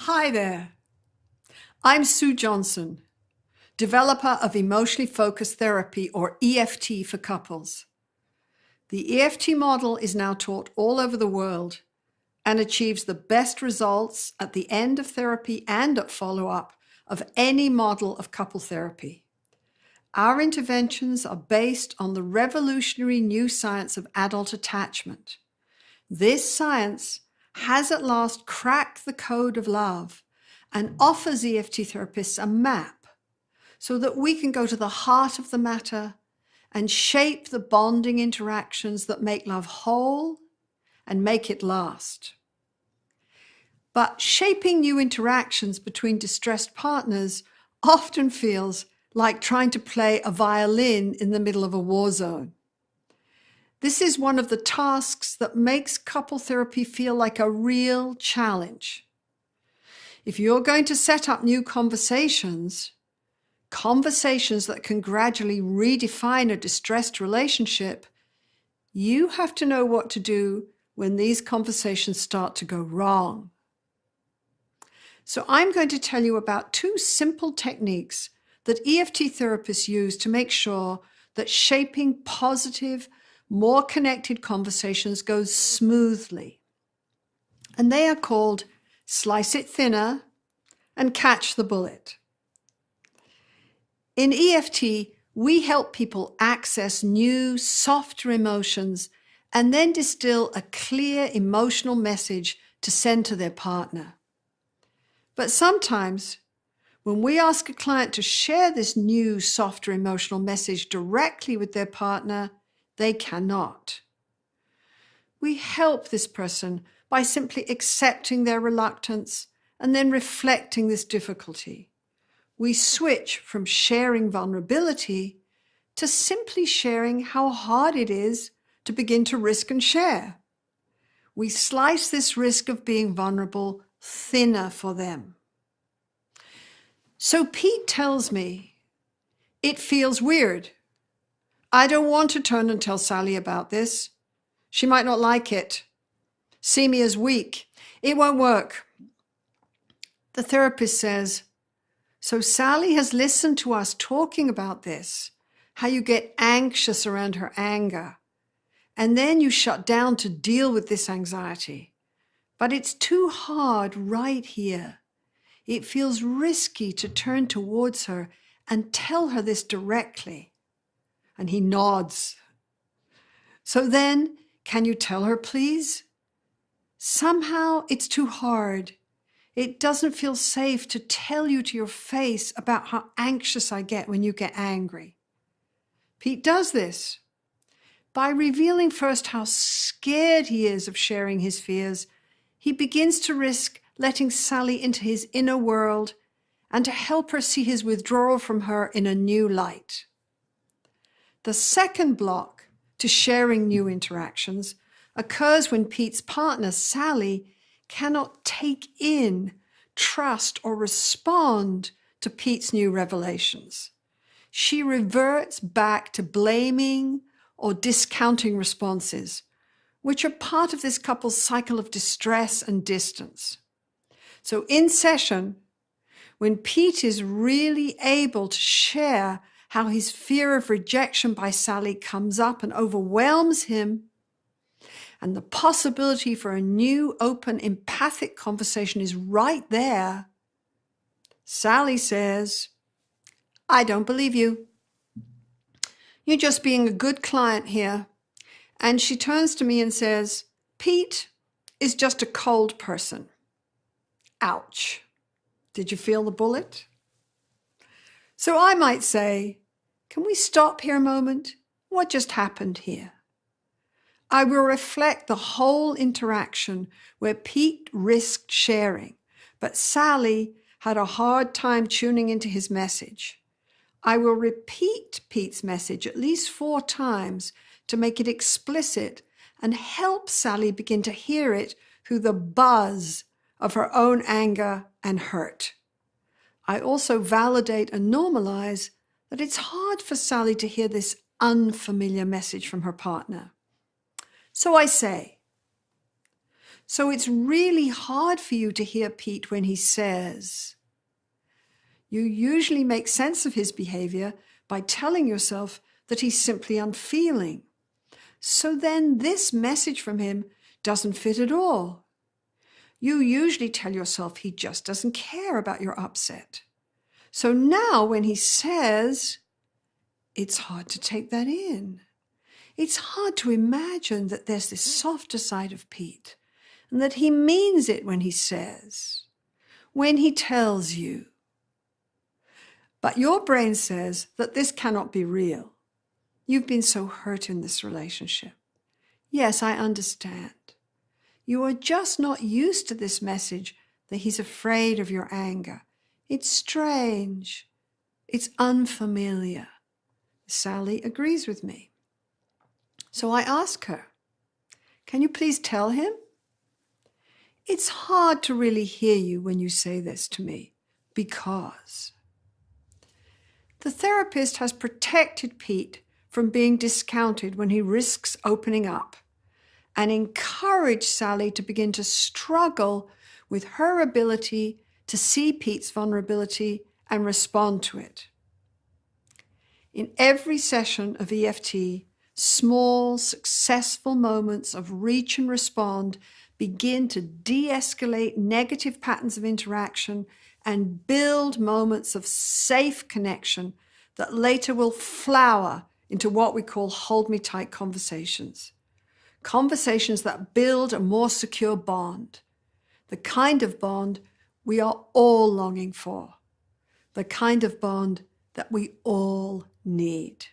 Hi there. I'm Sue Johnson, developer of emotionally focused therapy, or EFT for couples. The EFT model is now taught all over the world and achieves the best results at the end of therapy and at follow-up of any model of couple therapy. Our interventions are based on the revolutionary new science of adult attachment. This science has at last cracked the code of love and offers EFT therapists a map so that we can go to the heart of the matter and shape the bonding interactions that make love whole and make it last. But shaping new interactions between distressed partners often feels like trying to play a violin in the middle of a war zone. This is one of the tasks that makes couple therapy feel like a real challenge. If you're going to set up new conversations that can gradually redefine a distressed relationship, you have to know what to do when these conversations start to go wrong. So I'm going to tell you about two simple techniques that EFT therapists use to make sure that shaping positive, more connected conversations goes smoothly. And they are called Slice It Thinner and Catch the Bullet. In EFT, we help people access new, softer emotions and then distill a clear emotional message to send to their partner. But sometimes, when we ask a client to share this new, softer emotional message directly with their partner, they cannot. We help this person by simply accepting their reluctance and then reflecting this difficulty. We switch from sharing vulnerability to simply sharing how hard it is to begin to risk and share. We slice this risk of being vulnerable thinner for them. So Pete tells me, "It feels weird. I don't want to turn and tell Sally about this. She might not like it. See me as weak. It won't work." The therapist says, "So Sally has listened to us talking about this, how you get anxious around her anger, and then you shut down to deal with this anxiety. But it's too hard right here. It feels risky to turn towards her and tell her this directly." And he nods. "So then, can you tell her, please? Somehow it's too hard. It doesn't feel safe to tell you to your face about how anxious I get when you get angry." Pete does this. By revealing first how scared he is of sharing his fears, he begins to risk letting Sally into his inner world and to help her see his withdrawal from her in a new light. The second block to sharing new interactions occurs when Pete's partner, Sally, cannot take in, trust, or respond to Pete's new revelations. She reverts back to blaming or discounting responses, which are part of this couple's cycle of distress and distance. So in session, when Pete is really able to share how his fear of rejection by Sally comes up and overwhelms him, and the possibility for a new, open, empathic conversation is right there, Sally says, "I don't believe you. You're just being a good client here." And she turns to me and says, "Pete is just a cold person." Ouch. Did you feel the bullet? So I might say, can we stop here a moment? What just happened here? I will reflect the whole interaction where Pete risked sharing, but Sally had a hard time tuning into his message. I will repeat Pete's message at least 4 times to make it explicit and help Sally begin to hear it through the buzz of her own anger and hurt. I also validate and normalize that it's hard for Sally to hear this unfamiliar message from her partner. So I say, So it's really hard for you to hear Pete when he says. You usually make sense of his behavior by telling yourself that he's simply unfeeling. So then this message from him doesn't fit at all. You usually tell yourself he just doesn't care about your upset. So now when he says, it's hard to take that in. It's hard to imagine that there's this softer side of Pete and that he means it when he says, when he tells you. But your brain says that this cannot be real. You've been so hurt in this relationship. Yes, I understand. You are just not used to this message that he's afraid of your anger. It's strange. It's unfamiliar. Sally agrees with me. So I ask her, can you please tell him? It's hard to really hear you when you say this to me because the therapist has protected Pete from being discounted when he risks opening up and encouraged Sally to begin to struggle with her ability to see Pete's vulnerability and respond to it. In every session of EFT, small, successful moments of reach and respond begin to de-escalate negative patterns of interaction and build moments of safe connection that later will flower into what we call hold me tight conversations. Conversations that build a more secure bond, the kind of bond we are all longing for, the kind of bond that we all need.